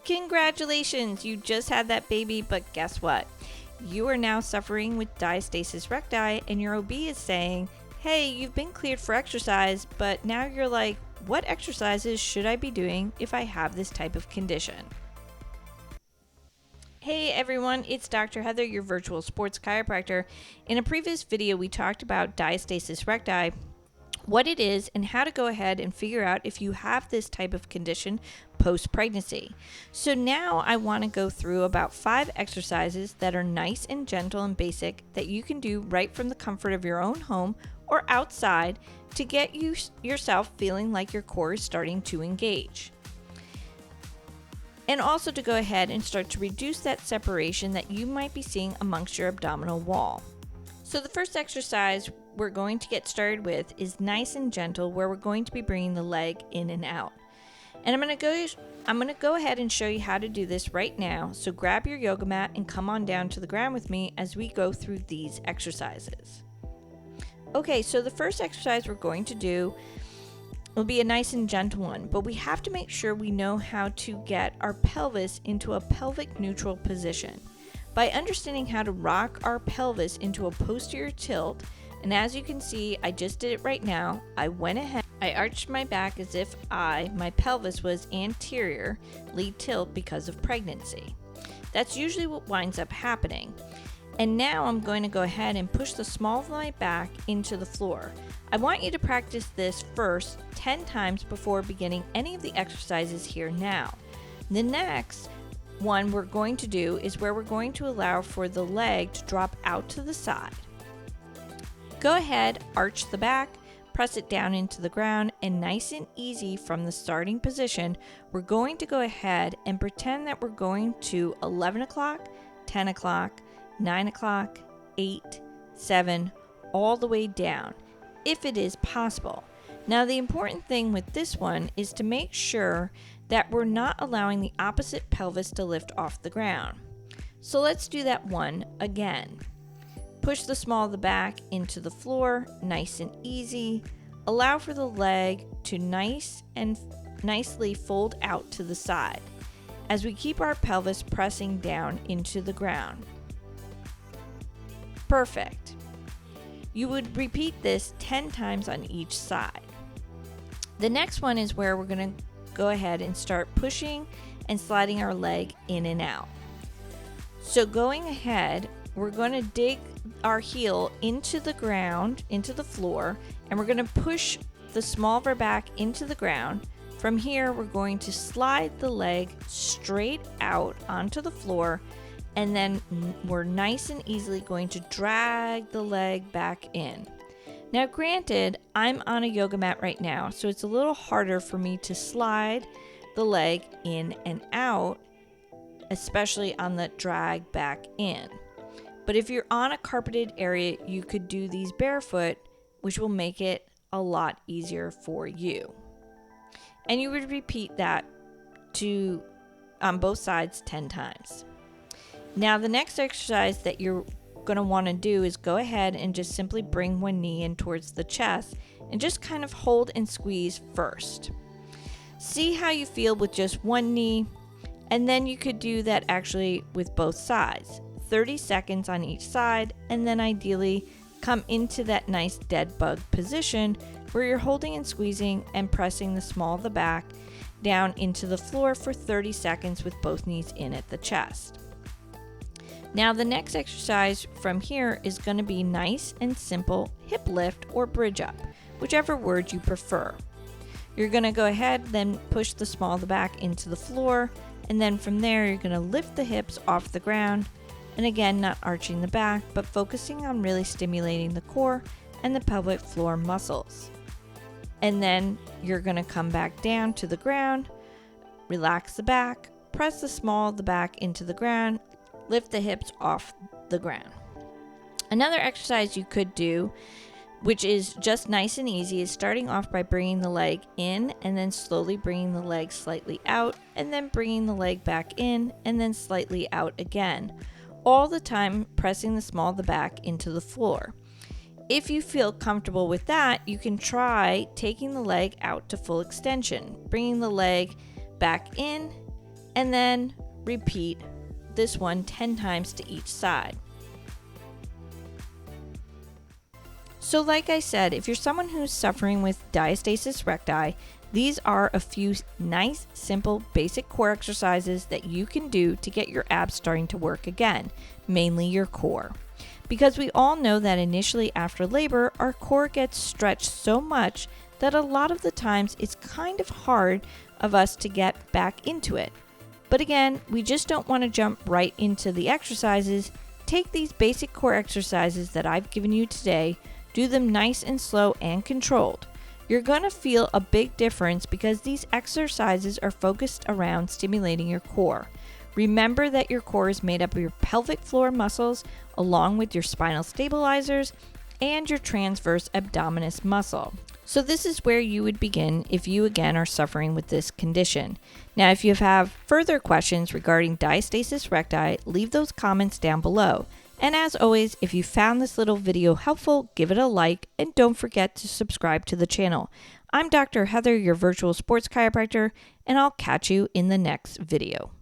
Congratulations, you just had that baby, but guess what? You are now suffering with diastasis recti, and your OB is saying, hey, you've been cleared for exercise, but now you're like, what exercises should I be doing if I have this type of condition? Hey everyone, it's Dr. Heather, your virtual sports chiropractor. In a previous video, we talked about diastasis recti, what it is, and how to go ahead and figure out if you have this type of condition post-pregnancy. So now I want to go through about 5 exercises that are nice and gentle and basic that you can do right from the comfort of your own home or outside to get yourself feeling like your core is starting to engage. And also to go ahead and start to reduce that separation that you might be seeing amongst your abdominal wall. So the first exercise we're going to get started with is nice and gentle, where we're going to be bringing the leg in and out. And I'm going to go ahead and show you how to do this right now. So grab your yoga mat and come on down to the ground with me as we go through these exercises. Okay, so the first exercise we're going to do will be a nice and gentle one, but we have to make sure we know how to get our pelvis into a pelvic neutral position. By understanding how to rock our pelvis into a posterior tilt, and as you can see, I just did it right now. I went ahead, I arched my back as if my pelvis was anteriorly tilt because of pregnancy. That's usually what winds up happening. And now I'm going to go ahead and push the small of my back into the floor. I want you to practice this first 10 times before beginning any of the exercises here now. The next one we're going to do is where we're going to allow for the leg to drop out to the side. Go ahead, arch the back, press it down into the ground, and nice and easy from the starting position, we're going to go ahead and pretend that we're going to 11 o'clock, 10 o'clock, 9 o'clock, 8, 7, all the way down, if it is possible. Now, the important thing with this one is to make sure that we're not allowing the opposite pelvis to lift off the ground. So let's do that one again. Push the small of the back into the floor, nice and easy. Allow for the leg to nicely fold out to the side as we keep our pelvis pressing down into the ground. Perfect. You would repeat this 10 times on each side. The next one is where we're going to go ahead and start pushing and sliding our leg in and out. So going ahead, we're going to dig our heel into the ground, into the floor, and we're going to push the small of our back into the ground. From here, we're going to slide the leg straight out onto the floor, and then we're nice and easily going to drag the leg back in. Now, granted, I'm on a yoga mat right now, so it's a little harder for me to slide the leg in and out, especially on the drag back in. But if you're on a carpeted area, you could do these barefoot, which will make it a lot easier for you. And you would repeat that on both sides 10 times. Now, the next exercise that you're going to want to do is go ahead and just simply bring one knee in towards the chest and just kind of hold and squeeze first. See how you feel with just one knee, and then you could do that actually with both sides. 30 seconds on each side, and then ideally come into that nice dead bug position where you're holding and squeezing and pressing the small of the back down into the floor for 30 seconds with both knees in at the chest. Now, the next exercise from here is going to be nice and simple hip lift or bridge up, whichever word you prefer. You're going to go ahead, then push the small of the back into the floor, and then from there you're going to lift the hips off the ground. And again, not arching the back, but focusing on really stimulating the core and the pelvic floor muscles. And then you're going to come back down to the ground, relax the back, press the small of the back into the ground, lift the hips off the ground. Another exercise you could do, which is just nice and easy, is starting off by bringing the leg in and then slowly bringing the leg slightly out, and then bringing the leg back in and then slightly out again. All the time pressing the small of the back into the floor. If you feel comfortable with that, you can try taking the leg out to full extension, bringing the leg back in and then repeat this one 10 times to each side. So like I said, if you're someone who's suffering with diastasis recti, these are a few nice, simple, basic core exercises that you can do to get your abs starting to work again, mainly your core. Because we all know that initially after labor, our core gets stretched so much that a lot of the times it's kind of hard of us to get back into it. But again, we just don't want to jump right into the exercises. Take these basic core exercises that I've given you today, do them nice and slow and controlled. You're going to feel a big difference because these exercises are focused around stimulating your core. Remember that your core is made up of your pelvic floor muscles along with your spinal stabilizers and your transverse abdominis muscle. So this is where you would begin if you again are suffering with this condition. Now, if you have further questions regarding diastasis recti, leave those comments down below. And as always, if you found this little video helpful, give it a like and don't forget to subscribe to the channel. I'm Dr. Heather, your virtual sports chiropractor, and I'll catch you in the next video.